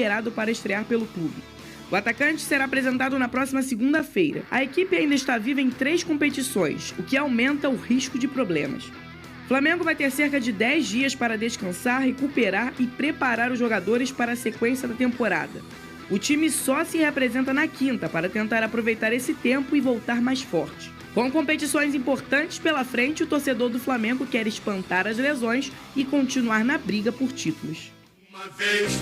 esperado para estrear pelo clube. O atacante será apresentado na próxima segunda-feira. A equipe ainda está viva em 3 competições, o que aumenta o risco de problemas. O Flamengo vai ter cerca de 10 dias para descansar, recuperar e preparar os jogadores para a sequência da temporada. O time só se reapresenta na quinta para tentar aproveitar esse tempo e voltar mais forte. Com competições importantes pela frente, o torcedor do Flamengo quer espantar as lesões e continuar na briga por títulos.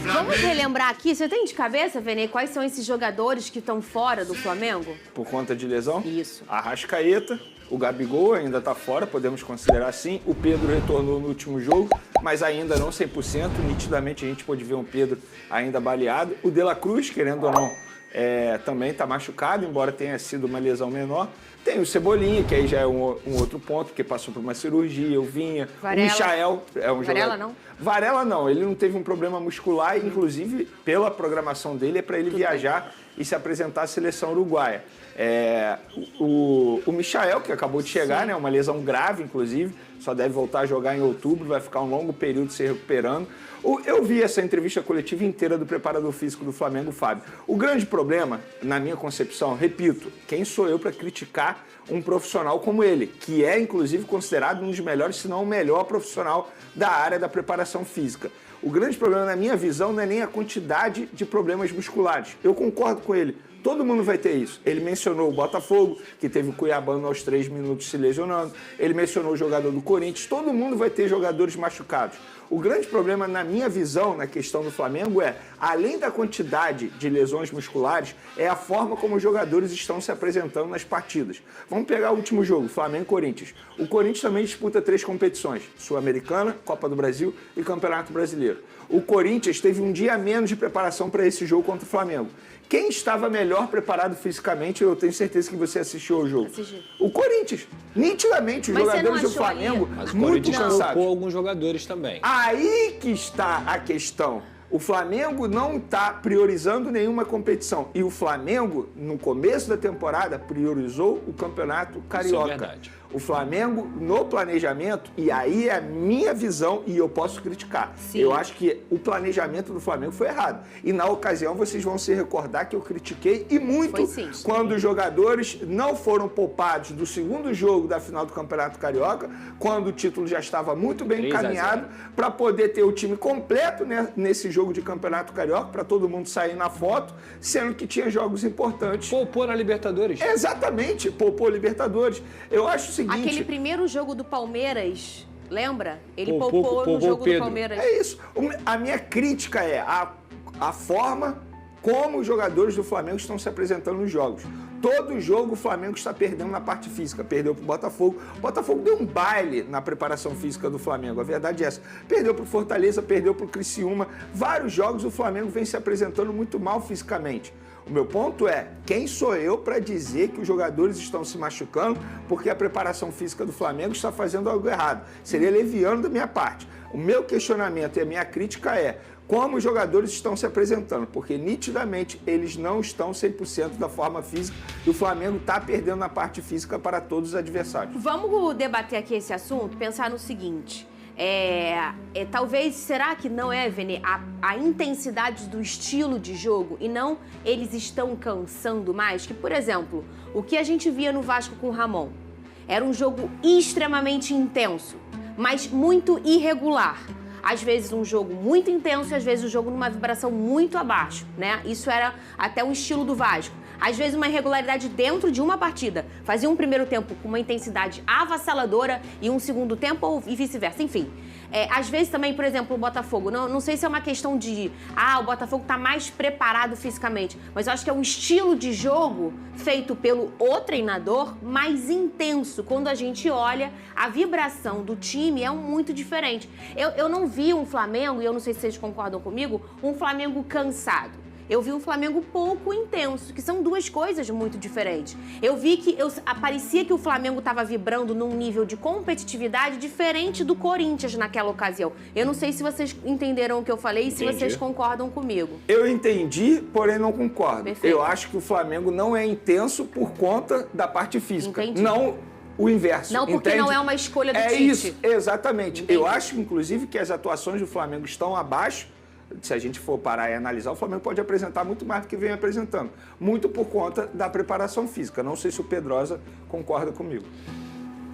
Vamos relembrar aqui, você tem de cabeça, Vene, quais são esses jogadores que estão fora do Flamengo? Por conta de lesão? Isso. A Arrascaeta, o Gabigol ainda está fora, podemos considerar assim. O Pedro retornou no último jogo, mas ainda não 100%. Nitidamente a gente pôde ver um Pedro ainda baleado. O De La Cruz, querendo ou não, também está machucado, embora tenha sido uma lesão menor. Tem o Cebolinha, que aí já é um outro ponto, porque passou por uma cirurgia, o Vinha. Varela. O Michael é um Varela jogador... não? Varela não, ele não teve um problema muscular, inclusive pela programação dele é para ele viajar e se apresentar à seleção uruguaia. O Michael, que acabou de chegar, né, uma lesão grave, inclusive, só deve voltar a jogar em outubro, vai ficar um longo período se recuperando. Eu vi essa entrevista coletiva inteira do preparador físico do Flamengo, Fábio. O grande problema, na minha concepção, repito, quem sou eu para criticar um profissional como ele, que é, inclusive, considerado um dos melhores, se não o melhor profissional da área da preparação física. O grande problema, na minha visão, não é nem a quantidade de problemas musculares. Eu concordo com ele. Todo mundo vai ter isso. Ele mencionou o Botafogo, que teve o Cuiabano aos 3 minutos se lesionando. Ele mencionou o jogador do Corinthians. Todo mundo vai ter jogadores machucados. O grande problema, na minha visão, na questão do Flamengo além da quantidade de lesões musculares, é a forma como os jogadores estão se apresentando nas partidas. Vamos pegar o último jogo, Flamengo e Corinthians. O Corinthians também disputa 3 competições, Sul-Americana, Copa do Brasil e Campeonato Brasileiro. O Corinthians teve um dia a menos de preparação para esse jogo contra o Flamengo. Quem estava melhor preparado fisicamente, eu tenho certeza que você assistiu ao jogo. Assisti. O Corinthians. Nitidamente, os jogadores do Flamengo muito cansados. Poupou alguns jogadores também. Aí que está a questão. O Flamengo não está priorizando nenhuma competição. E o Flamengo, no começo da temporada, priorizou o Campeonato Carioca. Isso é verdade. O Flamengo, no planejamento, e aí é a minha visão, e eu posso criticar. Sim. Eu acho que o planejamento do Flamengo foi errado. E na ocasião vocês vão se recordar que eu critiquei e muito quando os jogadores não foram poupados do segundo jogo da final do Campeonato Carioca, quando o título já estava muito bem encaminhado, para poder ter o time completo, né, nesse jogo de Campeonato Carioca, para todo mundo sair na foto, sendo que tinha jogos importantes. Poupou na Libertadores. Exatamente, poupou Libertadores. Eu acho o seguinte... Aquele primeiro jogo do Palmeiras, lembra? Ele poupou no jogo do Palmeiras. É isso. A minha crítica é a forma como os jogadores do Flamengo estão se apresentando nos jogos. Todo jogo o Flamengo está perdendo na parte física. Perdeu para o Botafogo. O Botafogo deu um baile na preparação física do Flamengo. A verdade é essa. Perdeu para o Fortaleza, perdeu para o Criciúma. Vários jogos o Flamengo vem se apresentando muito mal fisicamente. O meu ponto é, quem sou eu para dizer que os jogadores estão se machucando porque a preparação física do Flamengo está fazendo algo errado? Seria leviano da minha parte. O meu questionamento e a minha crítica é como os jogadores estão se apresentando, porque nitidamente eles não estão 100% da forma física e o Flamengo está perdendo na parte física para todos os adversários. Vamos debater aqui esse assunto, pensar no seguinte... talvez, será que não é, Vene, a intensidade do estilo de jogo e não eles estão cansando mais? Que, por exemplo, o que a gente via no Vasco com o Ramon era um jogo extremamente intenso, mas muito irregular. Às vezes um jogo muito intenso e às vezes um jogo numa vibração muito abaixo, né? Isso era até um estilo do Vasco. Às vezes uma irregularidade dentro de uma partida. Fazia um primeiro tempo com uma intensidade avassaladora e um segundo tempo e vice-versa. Enfim, às vezes também, por exemplo, o Botafogo. Não sei se é uma questão de... o Botafogo está mais preparado fisicamente. Mas eu acho que é um estilo de jogo feito pelo treinador mais intenso. Quando a gente olha, a vibração do time é muito diferente. Eu não vi um Flamengo, e eu não sei se vocês concordam comigo, um Flamengo cansado. Eu vi um Flamengo pouco intenso, que são duas coisas muito diferentes. Eu vi que parecia que o Flamengo estava vibrando num nível de competitividade diferente do Corinthians naquela ocasião. Eu não sei se vocês entenderam o que eu falei e se vocês concordam comigo. Eu entendi, porém não concordo. Perfeito. Eu acho que o Flamengo não é intenso por conta da parte física. Entendi. Não o inverso. Não porque entende? não é uma escolha do Tite. Tite. Isso, exatamente. Entendi. Eu acho, inclusive, que as atuações do Flamengo estão abaixo se a gente for parar e analisar, o Flamengo pode apresentar muito mais do que vem apresentando. Muito por conta da preparação física. Não sei se o Pedrosa concorda comigo.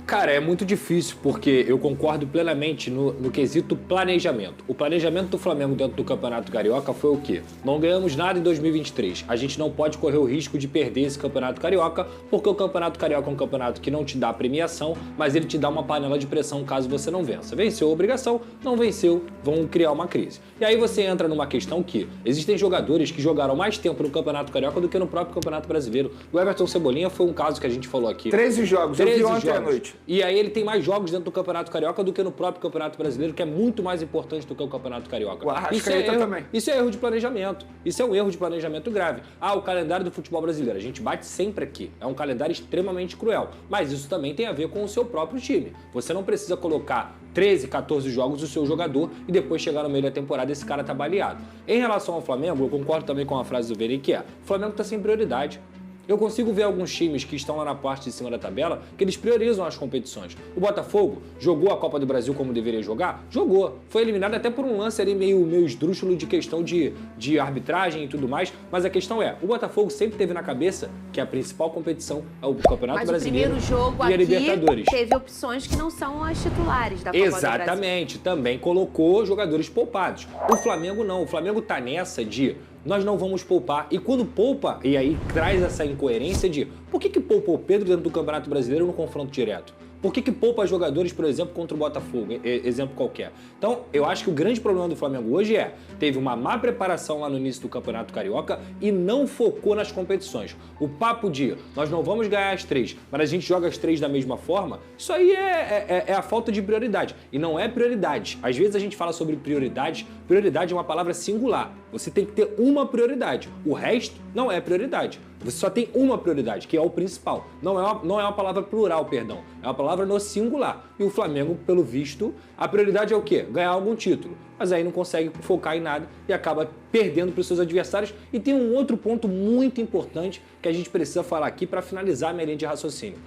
Cara, é muito difícil, porque eu concordo plenamente no quesito planejamento. O planejamento do Flamengo dentro do Campeonato Carioca foi o quê? Não ganhamos nada em 2023. A gente não pode correr o risco de perder esse Campeonato Carioca, porque o Campeonato Carioca é um campeonato que não te dá premiação, mas ele te dá uma panela de pressão caso você não vença. Venceu a obrigação, não venceu, vão criar uma crise. E aí você entra numa questão que existem jogadores que jogaram mais tempo no Campeonato Carioca do que no próprio Campeonato Brasileiro. O Everton Cebolinha foi um caso que a gente falou aqui. 13 jogos, 13 eu vi ontem à noite. E aí ele tem mais jogos dentro do Campeonato Carioca do que no próprio Campeonato Brasileiro, que é muito mais importante do que o Campeonato Carioca. O Arrascaeta também. Isso é erro de planejamento. Isso é um erro de planejamento grave. O calendário do futebol brasileiro. A gente bate sempre aqui. É um calendário extremamente cruel. Mas isso também tem a ver com o seu próprio time. Você não precisa colocar 13, 14 jogos do seu jogador e depois chegar no meio da temporada esse cara tá baleado. Em relação ao Flamengo, eu concordo também com a frase do Vene, que é: o Flamengo tá sem prioridade. Eu consigo ver alguns times que estão lá na parte de cima da tabela que eles priorizam as competições. O Botafogo jogou a Copa do Brasil como deveria jogar? Jogou. Foi eliminado até por um lance ali meio esdrúxulo de questão de arbitragem e tudo mais. Mas a questão é, o Botafogo sempre teve na cabeça que a principal competição é o Campeonato Brasileiro Mas o primeiro jogo e a Libertadores. Teve opções que não são as titulares da Copa do Brasil. Exatamente. Também colocou jogadores poupados. O Flamengo não. O Flamengo tá nessa de: nós não vamos poupar. E quando poupa, e aí traz essa incoerência de por que poupou o Pedro dentro do Campeonato Brasileiro no confronto direto? Por que poupa jogadores, por exemplo, contra o Botafogo? Exemplo qualquer. Então, eu acho que o grande problema do Flamengo hoje teve uma má preparação lá no início do Campeonato Carioca e não focou nas competições. O papo de nós não vamos ganhar as 3, mas a gente joga as 3 da mesma forma, isso aí é a falta de prioridade. E não é prioridade. Às vezes a gente fala sobre prioridade. Prioridade é uma palavra singular. Você tem que ter uma prioridade. O resto não é prioridade. Você só tem uma prioridade, que é o principal. Não é uma palavra plural, perdão. É uma palavra no singular. E o Flamengo, pelo visto, a prioridade é o quê? Ganhar algum título. Mas aí não consegue focar em nada e acaba perdendo para os seus adversários. E tem um outro ponto muito importante que a gente precisa falar aqui para finalizar a minha linha de raciocínio.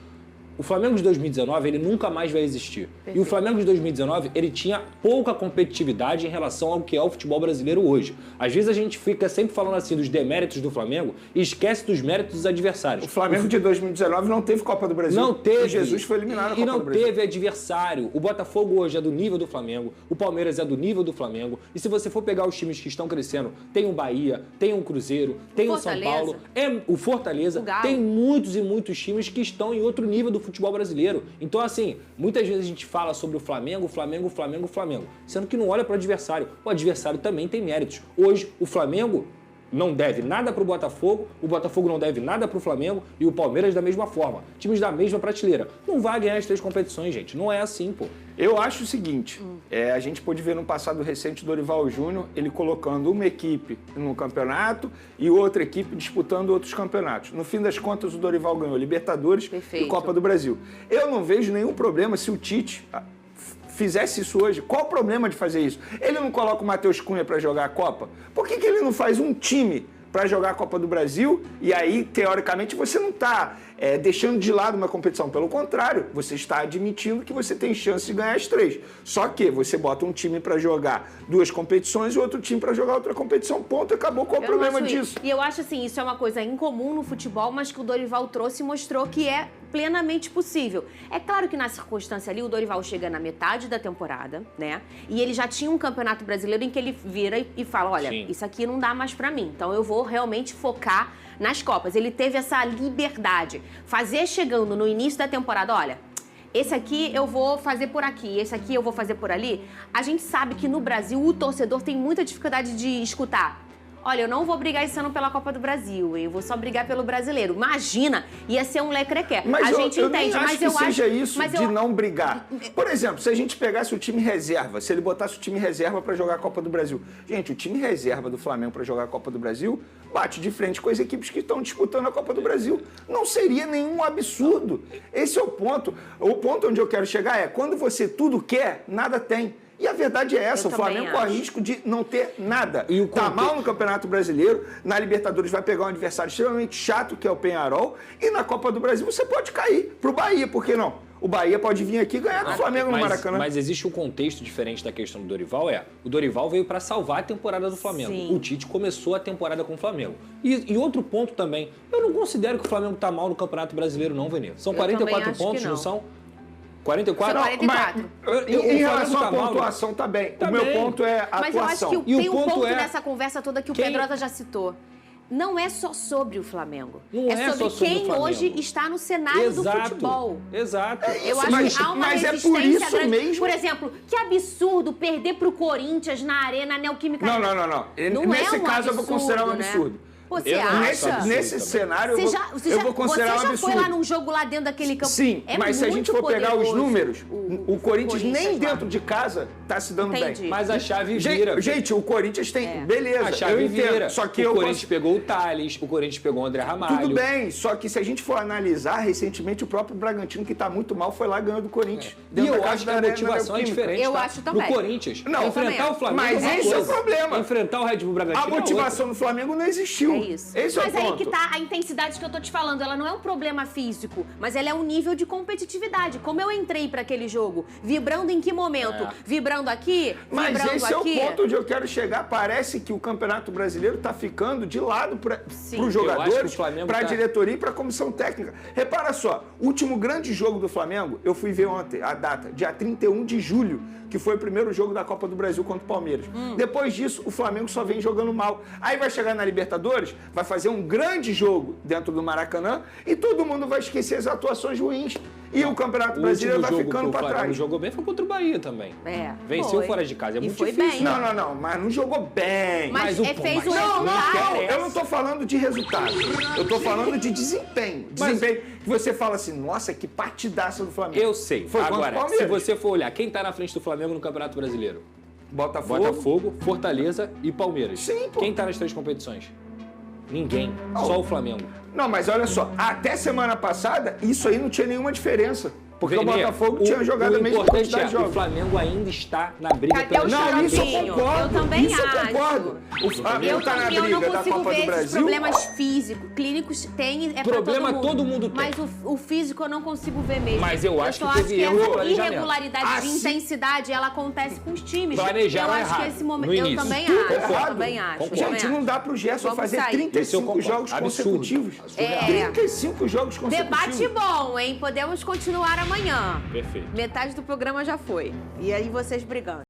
O Flamengo de 2019, ele nunca mais vai existir. Perfeito. E o Flamengo de 2019, ele tinha pouca competitividade em relação ao que é o futebol brasileiro hoje. Às vezes a gente fica sempre falando assim dos deméritos do Flamengo e esquece dos méritos dos adversários. O Flamengo de 2019 não teve Copa do Brasil. Não teve. E Jesus foi eliminado da Copa do Brasil. E não teve adversário. O Botafogo hoje é do nível do Flamengo, o Palmeiras é do nível do Flamengo. E se você for pegar os times que estão crescendo, tem o Bahia, tem o Cruzeiro, tem o São Paulo, o Fortaleza, tem muitos e muitos times que estão em outro nível do futebol brasileiro. Então, assim, muitas vezes a gente fala sobre o Flamengo, sendo que não olha para o adversário. O adversário também tem méritos. Hoje, o Flamengo não deve nada para o Botafogo não deve nada para o Flamengo e o Palmeiras da mesma forma. Times da mesma prateleira. Não vai ganhar as 3 competições, gente. Não é assim, pô. Eu acho o seguinte, a gente pôde ver no passado recente o Dorival Júnior, ele colocando uma equipe no campeonato e outra equipe disputando outros campeonatos. No fim das contas, o Dorival ganhou Libertadores e Copa do Brasil. Eu não vejo nenhum problema se o Tite fizesse isso hoje. Qual o problema de fazer isso? Ele não coloca o Matheus Cunha para jogar a Copa? Por que ele não faz um time para jogar a Copa do Brasil? E aí, teoricamente, você não está deixando de lado uma competição. Pelo contrário, você está admitindo que você tem chance de ganhar as 3. Só que você bota um time para jogar 2 competições e outro time para jogar outra competição. Ponto, acabou. Qual o problema disso? E eu acho assim, isso é uma coisa incomum no futebol, mas que o Dorival trouxe e mostrou que é plenamente possível. É claro que na circunstância ali, o Dorival chega na metade da temporada, né? E ele já tinha um campeonato brasileiro em que ele vira e fala, olha, isso aqui não dá mais pra mim, então eu vou realmente focar nas Copas. Ele teve essa liberdade. Fazer chegando no início da temporada, olha, esse aqui eu vou fazer por aqui, esse aqui eu vou fazer por ali. A gente sabe que no Brasil o torcedor tem muita dificuldade de escutar. Olha, eu não vou brigar esse ano pela Copa do Brasil, eu vou só brigar pelo brasileiro. Imagina, ia ser um lecrequé. Mas a gente entende, mas eu acho que seja isso de não brigar. Por exemplo, se a gente pegasse o time reserva, se ele botasse o time reserva para jogar a Copa do Brasil. Gente, o time reserva do Flamengo para jogar a Copa do Brasil bate de frente com as equipes que estão disputando a Copa do Brasil. Não seria nenhum absurdo. Esse é o ponto. O ponto onde eu quero chegar é, quando você tudo quer, nada tem. E a verdade é essa, o Flamengo corre risco de não ter nada. Tá mal no Campeonato Brasileiro, na Libertadores vai pegar um adversário extremamente chato, que é o Peñarol, e na Copa do Brasil você pode cair pro Bahia, por que não? O Bahia pode vir aqui e ganhar do Flamengo no Maracanã. Mas existe um contexto diferente da questão do Dorival, o Dorival veio para salvar a temporada do Flamengo. Sim. O Tite começou a temporada com o Flamengo. E outro ponto também, eu não considero que o Flamengo tá mal no Campeonato Brasileiro não, Vene. São 44 pontos, não são? 44? São 44. Em relação à pontuação, tá bem. O meu ponto é a Mas eu acho atuação. que tem um ponto nessa conversa toda que o Pedrosa já citou. Não é só sobre o Flamengo. Não é sobre só sobre quem o Flamengo. hoje está no cenário do futebol. Exato. Eu acho Mas- que há uma mas é resistência por isso grande. mesmo. Por exemplo, que absurdo perder pro Corinthians na Arena Neoquímica. Não. Não Nesse é um caso, eu vou considerar um absurdo, né? absurdo. Você Eu não acha? acho Nesse também. cenário, eu vou considerar um Você já absurdo. foi lá num jogo lá dentro daquele campo? Sim, É mas se a gente muito for pegar os poderoso números, o Corinthians nem lá. dentro de casa tá se dando Entendi. bem. Mas a chave vira. Gente, o Corinthians tem... Beleza, A chave eu entendo. vira. Só que o Corinthians pegou o Thales, o Corinthians pegou o André Ramalho. Tudo bem, só que se a gente for analisar, recentemente o próprio Bragantino, que tá muito mal, foi lá ganhando do Corinthians. E Dentro da eu casa acho que da a Arena motivação é Neoquímica. diferente. Eu tá? acho também. No Corinthians, Não, enfrentar o Flamengo mas uma esse é o coisa. problema. Enfrentar o Red Bull Bragantino A motivação do Flamengo não existiu. É isso. Esse é Mas o aí ponto. que tá a intensidade que eu tô te falando. Ela não é um problema físico, mas ela é um nível de competitividade. Como eu entrei pra aquele jogo, vibrando em que momento? Vibrando aqui? Mas vibrando esse aqui? é o ponto onde eu quero chegar. Parece que o Campeonato Brasileiro tá ficando de lado para os Eu acho que jogadores, o Flamengo para a tá- diretoria e para a comissão técnica. Repara só, o último grande jogo do Flamengo, eu fui ver ontem a data, dia 31 de julho, que foi o primeiro jogo da Copa do Brasil contra o Palmeiras. Depois disso, o Flamengo só vem jogando mal. Aí vai chegar na Libertadores, vai fazer um grande jogo dentro do Maracanã e todo mundo vai esquecer as atuações ruins. E o Campeonato Brasileiro vai ficando para trás. jogou bem foi contra o Bahia também. Venceu foi. fora de casa. É E muito foi difícil. bem. Não, mas não jogou bem. Mas Mas o fez pô, um mas Não, resultado. eu não tô falando de resultado. Eu tô falando de desempenho. Desempenho que você fala assim, nossa, que partidaça do Flamengo. Eu sei. Foi contra o Agora, se Palmeiras. você for olhar, quem tá na frente do Flamengo no Campeonato Brasileiro? Botafogo. Fortaleza e Palmeiras. Sim, pô. Quem tá nas três competições? Ninguém. Só o Flamengo. Não, mas olha só, até semana passada, isso aí não tinha nenhuma diferença. Porque o Vene, Botafogo tinha jogado a mesma importante quantidade de o jogos. Flamengo ainda está na briga Cadê pelo o Não, isso eu xaropinho? concordo. Eu também isso eu acho. concordo. O Flamengo Eu tá na também não briga da consigo Copa ver do esses Brasil. problemas físicos, clínicos tem, é Problema pra todo mundo tem. Mas o físico eu não consigo ver mesmo. Mas eu acho só que teve erro essa no planejamento. irregularidade de Assim- intensidade, ela acontece com os times. Planejaram eu acho errado que esse momento no eu início. também Tudo acho, eu errado. também acho. Concordo. eu também Gente, não acho. dá pro Gerson Vamos fazer sair. Esse eu 35 concordo. jogos Absurdo. consecutivos. É. 35 jogos consecutivos. Debate bom, hein? Podemos continuar amanhã. Perfeito. Metade do programa já foi. E aí vocês brigando.